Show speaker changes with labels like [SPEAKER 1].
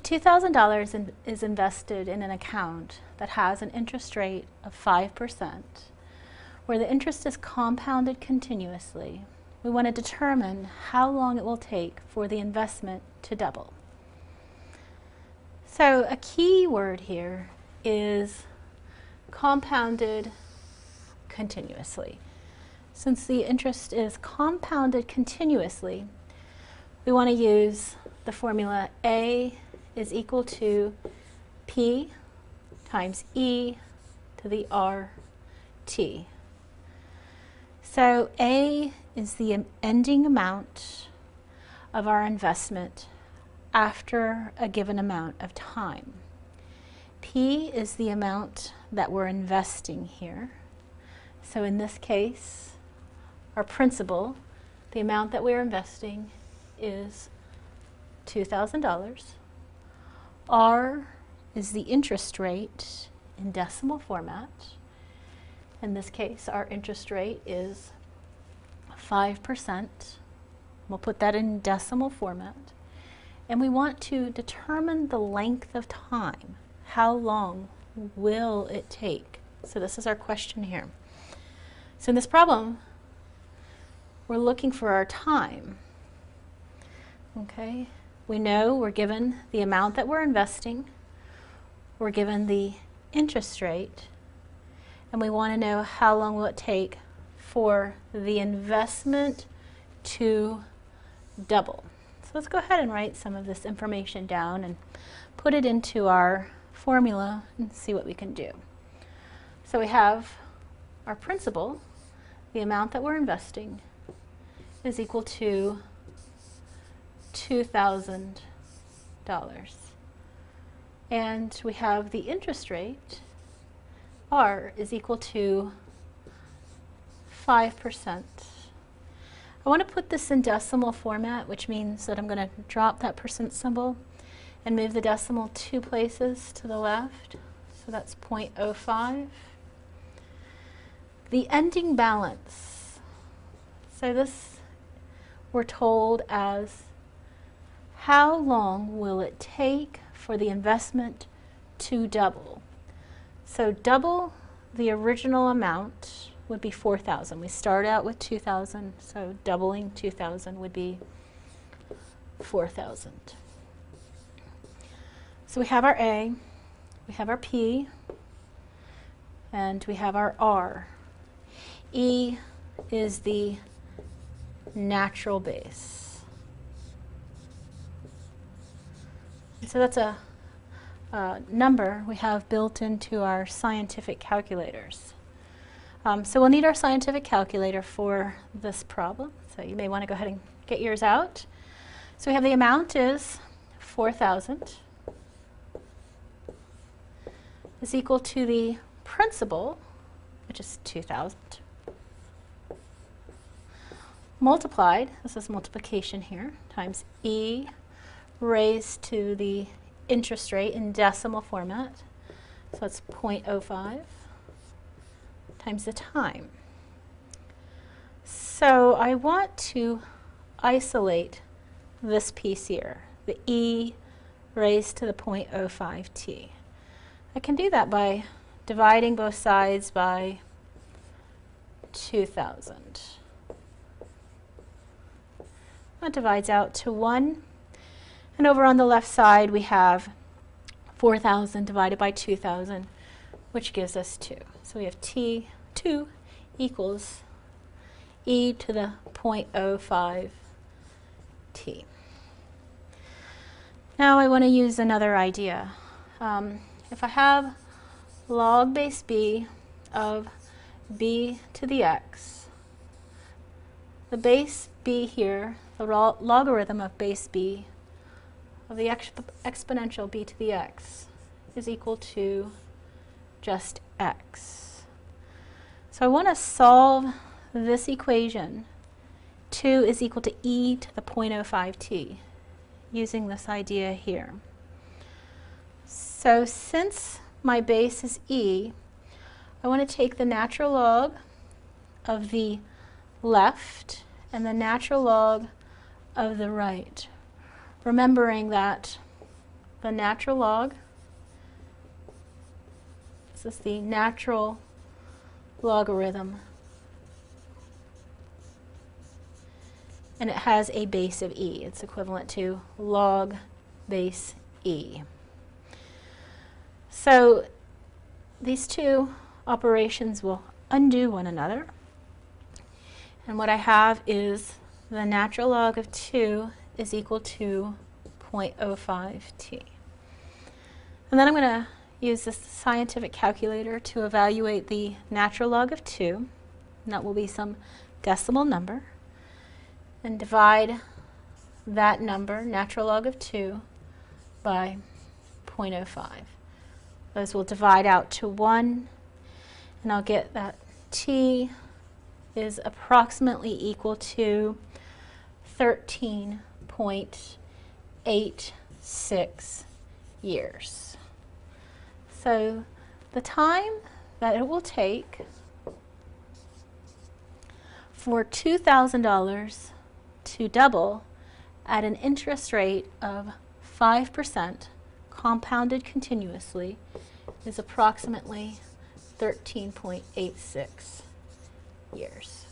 [SPEAKER 1] $2,000 is invested in an account that has an interest rate of 5%, where the interest is compounded continuously. We want to determine how long it will take for the investment to double. So a key word here is compounded continuously. Since the interest is compounded continuously, we want to use the formula A is equal to P times E to the RT. So A is the ending amount of our investment after a given amount of time. P is the amount that we're investing here. So in this case, our principal, the amount that we're investing is $2,000. R is the interest rate in decimal format. In this case, our interest rate is 5%. We'll put that in decimal format. And we want to determine the length of time. How long will it take? So this is our question here. So in this problem, we're looking for our time. Okay, we know we're given the amount that we're investing, we're given the interest rate, and we want to know how long will it take for the investment to double. So let's go ahead and write some of this information down and put it into our formula and see what we can do. So we have our principal, the amount that we're investing, is equal to $2,000. And we have the interest rate, R, is equal to 5%. I want to put this in decimal format, which means that I'm going to drop that percent symbol and move the decimal 2 places to the left. So that's 0.05. The ending balance. So this we're told as how long will it take for the investment to double. So double the original amount would be 4,000. We start out with 2,000, so doubling 2,000 would be 4,000. So we have our A, we have our P, and we have our R. E is the natural base. And so that's a number we have built into our scientific calculators. So we'll need our scientific calculator for this problem. So you may want to go ahead and get yours out. So we have the amount is 4,000 is equal to the principal, which is 2,000, multiplied, this is multiplication here, times E raised to the interest rate in decimal format. So that's 0.05 times the time. So I want to isolate this piece here, the E raised to the 0.05t. I can do that by dividing both sides by 2,000. That divides out to 1. And over on the left side we have 4,000 divided by 2,000, which gives us 2. So we have T2 equals E to the 0.05 t. Now I want to use another idea. If I have log base b of b to the x, the base b here, the logarithm of base b of the exponential b to the x is equal to just x. So I want to solve this equation. 2 is equal to e to the 0.05t using this idea here. So since my base is e, I want to take the natural log of the left and the natural log of the right, remembering that the natural log. This is the natural logarithm. And it has a base of e. It's equivalent to log base e. So these two operations will undo one another. And what I have is the natural log of 2 is equal to 0.05t. And then I'm going to use this scientific calculator to evaluate the natural log of 2, and that will be some decimal number, and divide that number, natural log of 2, by 0.05. Those will divide out to 1, and I'll get that t is approximately equal to 13.86 years. So the time that it will take for $2,000 to double at an interest rate of 5% compounded continuously is approximately 13.86 years.